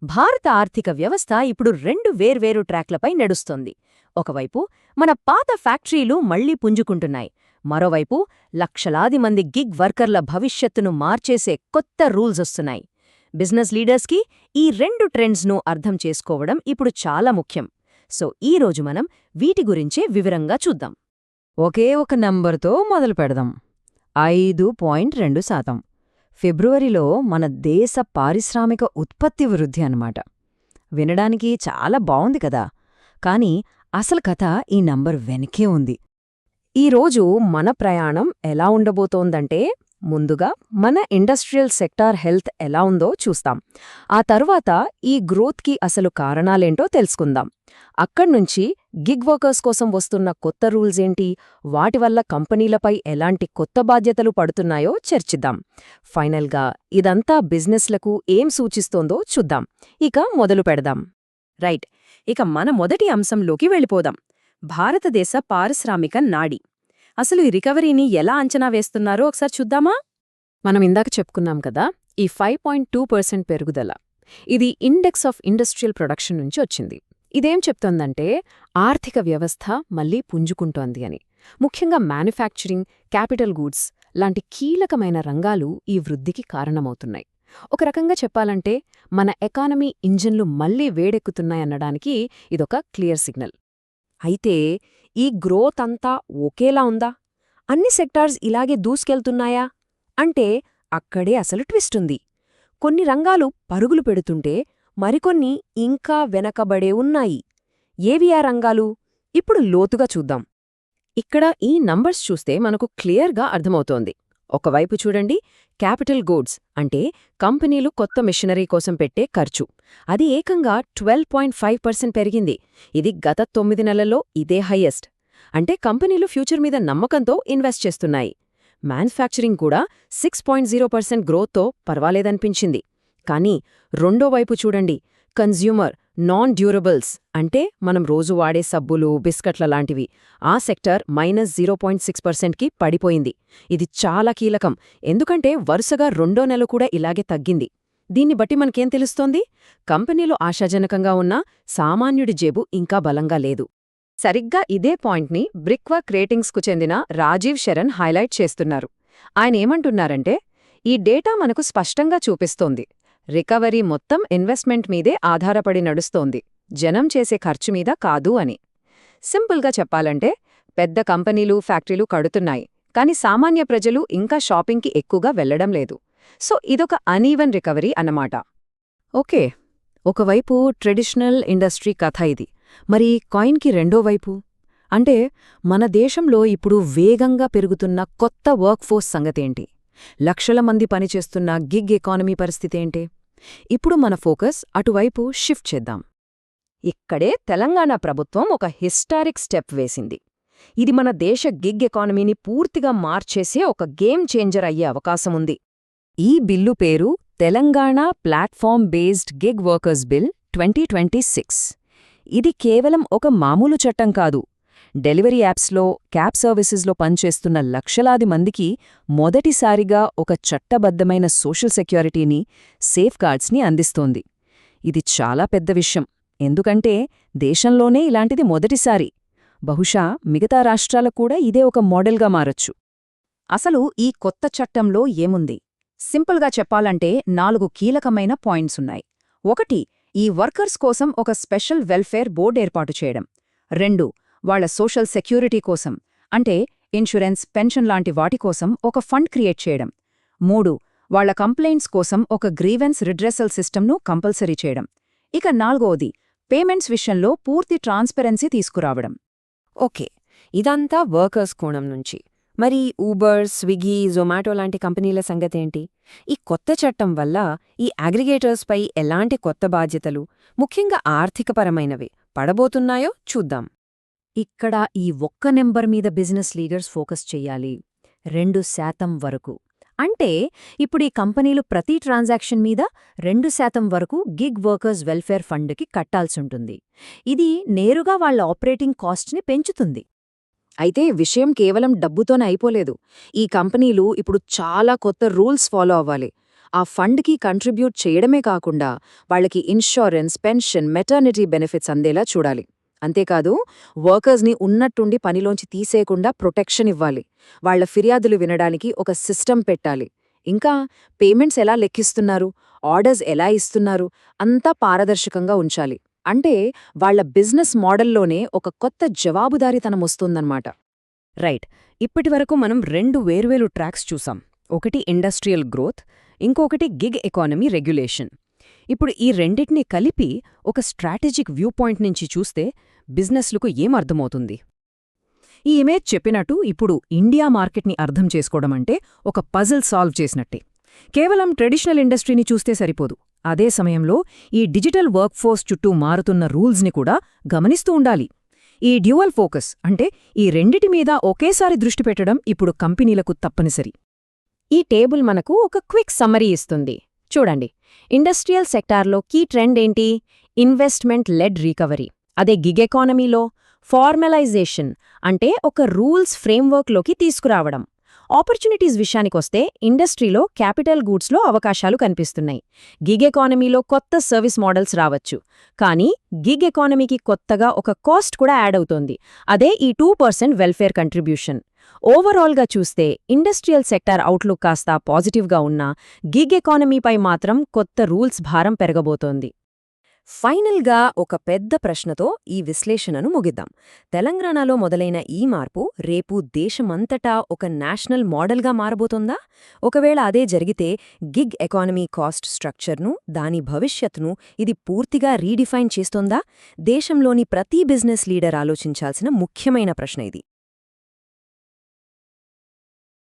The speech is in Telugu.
భారత ఆర్థిక వ్యవస్థ ఇప్పుడు రెండు వేర్వేరు ట్రాక్లపై నడుస్తోంది. ఒకవైపు మన పాత ఫ్యాక్టరీలు మళ్లీ పుంజుకుంటున్నాయి. మరోవైపు లక్షలాది మంది గిగ్ వర్కర్ల భవిష్యత్తును మార్చేసే కొత్త రూల్స్ వస్తున్నాయి. బిజినెస్ లీడర్స్కి ఈ రెండు ట్రెండ్స్ను అర్థం చేసుకోవడం ఇప్పుడు చాలా ముఖ్యం. సో ఈరోజు మనం వీటి గురించే వివరంగా చూద్దాం. ఒకే ఒక నంబర్తో మొదలు పెడదాం. 5.2%. ఫిబ్రవరిలో మన దేశ పారిశ్రామిక ఉత్పత్తి వృద్ధి అన్నమాట. వినడానికి చాలా బావుంది కదా, కానీ అసలు కథ ఈ నంబర్ వెనకే ఉంది. ఈరోజు మన ప్రయాణం ఎలా ఉండబోతోందంటే, ముందుగా మన ఇండస్ట్రియల్ సెక్టార్ హెల్త్ ఎలా ఉందో చూస్తాం. ఆ తర్వాత ఈ గ్రోత్కి అసలు కారణాలేంటో తెలుసుకుందాం. అక్కడ్నుంచి గిగ్ వర్కర్స్ కోసం వస్తున్న కొత్త రూల్స్ ఏంటి, వాటి వల్ల కంపెనీలపై ఎలాంటి కొత్త బాధ్యతలు పడుతున్నాయో చర్చిద్దాం. ఫైనల్గా ఇదంతా బిజినెస్లకు ఏం సూచిస్తోందో చూద్దాం. ఇక మొదలు పెడదాం. రైట్, ఇక మన మొదటి అంశంలోకి వెళ్ళిపోదాం. భారతదేశ పారిశ్రామిక నాడి. అసలు ఈ రికవరీని ఎలా అంచనా వేస్తున్నారో ఒకసారి చూద్దామా? మనం ఇందాక చెప్పుకున్నాం కదా, ఈ 5.2% పెరుగుదల, ఇది ఇండెక్స్ ఆఫ్ ఇండస్ట్రియల్ ప్రొడక్షన్ నుంచి వచ్చింది. ఇదేం చెప్తోందంటే ఆర్థిక వ్యవస్థ మళ్లీ పుంజుకుంటోంది అని. ముఖ్యంగా మ్యానుఫ్యాక్చరింగ్, క్యాపిటల్ గూడ్స్ లాంటి కీలకమైన రంగాలు ఈ వృద్ధికి కారణమవుతున్నాయి. ఒక రకంగా చెప్పాలంటే మన ఎకానమీ ఇంజిన్లు మళ్లీ వేడెక్కుతున్నాయన్నడానికి ఇదొక క్లియర్ సిగ్నల్. అయితే ఈ గ్రోత్ అంతా ఒకేలా ఉందా? అన్ని సెక్టార్స్ ఇలాగే దూసుకెళ్తున్నాయా అంటే అక్కడే అసలు ట్విస్ట్ ఉంది. కొన్ని రంగాలు పరుగులు పెడుతుంటే మరికొన్ని ఇంకా వెనకబడే ఉన్నాయి. ఏవి ఆ రంగాలు? ఇప్పుడు లోతుగా చూద్దాం. ఇక్కడ ఈ నంబర్స్ చూస్తే మనకు క్లియర్గా అర్థమవుతోంది. ఒకవైపు చూడండి, క్యాపిటల్ గూడ్స్ అంటే కంపెనీలు కొత్త మిషనరీ కోసం పెట్టే ఖర్చు. అది ఏకంగా 12.5% పెరిగింది. ఇది గత 9 నెలల్లో ఇదే హైయెస్ట్. అంటే కంపెనీలు ఫ్యూచర్ మీద నమ్మకంతో ఇన్వెస్ట్ చేస్తున్నాయి. మ్యానుఫ్యాక్చరింగ్ కూడా 6.0% గ్రోత్తో పర్వాలేదనిపించింది. కానీ రెండో వైపు చూడండి, కన్జ్యూమర్ నాన్ డ్యూరబుల్స్ అంటే మనం రోజు వాడే సబ్బులు, బిస్కట్ల లాంటివి, ఆ సెక్టర్ -0.6%కి పడిపోయింది. ఇది చాలా కీలకం, ఎందుకంటే వరుసగా రెండో నెల కూడా ఇలాగే తగ్గింది. దీన్ని బట్టి మనకేం తెలుస్తోంది? కంపెనీలు ఆశాజనకంగా ఉన్నా సామాన్యుడి జేబు ఇంకా బలంగా లేదు. సరిగ్గా ఇదే పాయింట్ని బ్రిక్వర్క్ రేటింగ్స్కు చెందిన రాజీవ్ శరణ్ హైలైట్ చేస్తున్నారు. ఆయనేమంటున్నారంటే, ఈ డేటా మనకు స్పష్టంగా చూపిస్తోంది, రికవరీ మొత్తం ఇన్వెస్ట్మెంట్ మీదే ఆధారపడి నడుస్తోంది, జనం చేసే ఖర్చు మీద కాదు అని. సింపుల్గా చెప్పాలంటే పెద్ద కంపెనీలు, ఫ్యాక్టరీలు కడుతున్నాయి, కానీ సామాన్య ప్రజలు ఇంకా షాపింగ్కి ఎక్కువగా వెళ్లడం లేదు. సో ఇదొక అనీవెన్ రికవరీ అన్నమాట. ఓకే, ఒకవైపు ట్రెడిషనల్ ఇండస్ట్రీ కథ ఇది. మరి కాయిన్కి రెండో వైపు అంటే మన దేశంలో ఇప్పుడు వేగంగా పెరుగుతున్న కొత్త వర్క్ఫోర్స్ సంగతేంటి? లక్షల మంది పనిచేస్తున్న గిగ్ ఎకానమీ పరిస్థితేంటి? ఇప్పుడు మన ఫోకస్ అటువైపు షిఫ్ట్ చేద్దాం. ఇక్కడే తెలంగాణ ప్రభుత్వం ఒక హిస్టారిక్ స్టెప్ వేసింది. ఇది మన దేశ గిగ్ ఎకానమీని పూర్తిగా మార్చేసే ఒక గేమ్ చేంజర్ అయ్యే అవకాశముంది. ఈ బిల్లు పేరు Telangana platform based gig workers bill 2026. ఇది కేవలం ఒక మామూలు చట్టం కాదు. డెలివరీ యాప్స్లో, క్యాబ్ సర్వీసెస్లో పనిచేస్తున్న లక్షలాది మందికి మొదటిసారిగా ఒక చట్టబద్ధమైన సోషల్ సెక్యూరిటీని, సేఫ్ గార్డ్స్ని అందిస్తోంది. ఇది చాలా పెద్ద విషయం, ఎందుకంటే దేశంలోనే ఇలాంటిది మొదటిసారి. బహుశా మిగతా రాష్ట్రాలకు కూడా ఇదే ఒక మోడల్గా మారొచ్చు. అసలు ఈ కొత్త చట్టంలో ఏముంది? సింపుల్గా చెప్పాలంటే 4 కీలకమైన పాయింట్సున్నాయి. 1. ఈ వర్కర్స్ కోసం ఒక స్పెషల్ వెల్ఫేర్ బోర్డ్ ఏర్పాటు చేయడం. 2. వాళ్ల సోషల్ సెక్యూరిటీ కోసం, అంటే ఇన్సూరెన్స్, పెన్షన్ లాంటి వాటి కోసం ఒక ఫండ్ క్రియేట్ చేయడం. 3. వాళ్ల కంప్లైంట్స్ కోసం ఒక గ్రీవెన్స్ రిడ్రెసల్ సిస్టమ్ను కంపల్సరీ చేయడం. ఇక 4వది, పేమెంట్స్ విషయంలో పూర్తి ట్రాన్స్పరెన్సీ తీసుకురావడం. ఓకే, ఇదంతా వర్కర్స్ కోణం నుంచి. మరి ఊబర్, స్విగ్గీ, జొమాటో లాంటి కంపెనీల సంగతేంటి? ఈ కొత్త చట్టం వల్ల ఈ అగ్రిగేటర్స్పై ఎలాంటి కొత్త బాధ్యతలు, ముఖ్యంగా ఆర్థికపరమైనవి, పడబోతున్నాయో చూద్దాం. ఇక్కడ ఈ ఒక్క నెంబర్ మీద బిజినెస్ లీడర్స్ ఫోకస్ చెయ్యాలి, 2% వరకు. అంటే ఇప్పుడు ఈ కంపెనీలు ప్రతి ట్రాన్సాక్షన్ మీద 2% వరకు గిగ్ వర్కర్స్ వెల్ఫేర్ ఫండ్కి కట్టాల్సుంటుంది. ఇది నేరుగా వాళ్ల ఆపరేటింగ్ కాస్ట్ని పెంచుతుంది. అయితే విషయం కేవలం డబ్బుతోనే అయిపోలేదు. ఈ కంపెనీలు ఇప్పుడు చాలా కొత్త రూల్స్ ఫాలో అవ్వాలి. ఆ ఫండ్కి కంట్రిబ్యూట్ చేయడమే కాకుండా వాళ్ళకి ఇన్షూరెన్స్, పెన్షన్, మెటర్నిటీ బెనిఫిట్స్ అందేలా చూడాలి. అంతేకాదు, వర్కర్స్ని ఉన్నట్టుండి పనిలోంచి తీసేయకుండా ప్రొటెక్షన్ ఇవ్వాలి. వాళ్ల ఫిర్యాదులు వినడానికి ఒక సిస్టమ్ పెట్టాలి. ఇంకా పేమెంట్స్ ఎలా లెక్కిస్తున్నారు, ఆర్డర్స్ ఎలా ఇస్తున్నారు, అంతా పారదర్శకంగా ఉంచాలి. అంటే వాళ్ల బిజినెస్ మోడల్లోనే ఒక కొత్త జవాబుదారీతనమొస్తుందన్నమాట. రైట్. ఇప్పటివరకు మనం 2 వేర్వేరు ట్రాక్స్ చూసాం. ఒకటి ఇండస్ట్రియల్ గ్రోత్, ఇంకొకటి గిగ్ ఎకానమీ రెగ్యులేషన్. ఇప్పుడు ఈ రెండిటినీ కలిపి ఒక స్ట్రాటజిక్ వ్యూ పాయింట్ నుంచి చూస్తే బిజినెస్లకు ఏమర్థమవుతుంది? ఈ ఇమేజ్ చెప్పినట్టు ఇప్పుడు ఇండియా మార్కెట్ని అర్థం చేసుకోవడమంటే ఒక పజిల్ సాల్వ్ చేసినట్టే. కేవలం ట్రెడిషనల్ ఇండస్ట్రీని చూస్తే సరిపోదు. అదే సమయంలో ఈ డిజిటల్ వర్క్ఫోర్స్ చుట్టూ మారుతున్న రూల్స్ని కూడా గమనిస్తూ ఉండాలి. ఈ డ్యూయల్ ఫోకస్ అంటే ఈ రెండిటి మీద ఒకేసారి దృష్టి పెట్టడం ఇప్పుడు కంపెనీలకు తప్పనిసరి. ఈ టేబుల్ మనకు ఒక క్విక్ సమ్మరీ ఇస్తుంది. చూడండి, ఇండస్ట్రియల్ సెక్టార్లో కీ ట్రెండ్ ఏంటి? Investment led recovery. అదే గిగ్ ఎకానమీలో ఫార్మలైజేషన్ అంటే ఒక రూల్స్ ఫ్రేమ్వర్క్లోకి తీసుకురావడం. ఆపర్చునిటీస్ విషయానికొస్తే ఇండస్ట్రీలో క్యాపిటల్ గూడ్స్లో అవకాశాలు కనిపిస్తున్నాయి. గిగ్ ఎకానమీలో కొత్త సర్వీస్ మోడల్స్ రావచ్చు. కానీ గిగ్ ఎకానమీకి కొత్తగా ఒక కాస్ట్ కూడా యాడ్ అవుతోంది. అదే ఈ 2% వెల్ఫేర్ కంట్రిబ్యూషన్. ఓవరాల్గా చూస్తే ఇండస్ట్రియల్ సెక్టార్ అవుట్లుక్ కాస్త పాజిటివ్గా ఉన్నా గిగ్ ఎకానమీపై మాత్రం కొత్త రూల్స్ భారం పెరగబోతోంది. ఫైనల్గా ఒక పెద్ద ప్రశ్నతో ఈ విశ్లేషణను ముగిద్దాం. తెలంగాణలో మొదలైన ఈ మార్పు రేపు దేశమంతటా ఒక నేషనల్ మోడల్గా మారబోతోందా? ఒకవేళ అదే జరిగితే గిగ్ ఎకానమీ కాస్ట్ స్ట్రక్చర్ను, దాని భవిష్యత్తును ఇది పూర్తిగా రీడిఫైన్ చేస్తోందా? దేశంలోని ప్రతి బిజినెస్ లీడర్ ఆలోచించాల్సిన ముఖ్యమైన ప్రశ్న ఇది.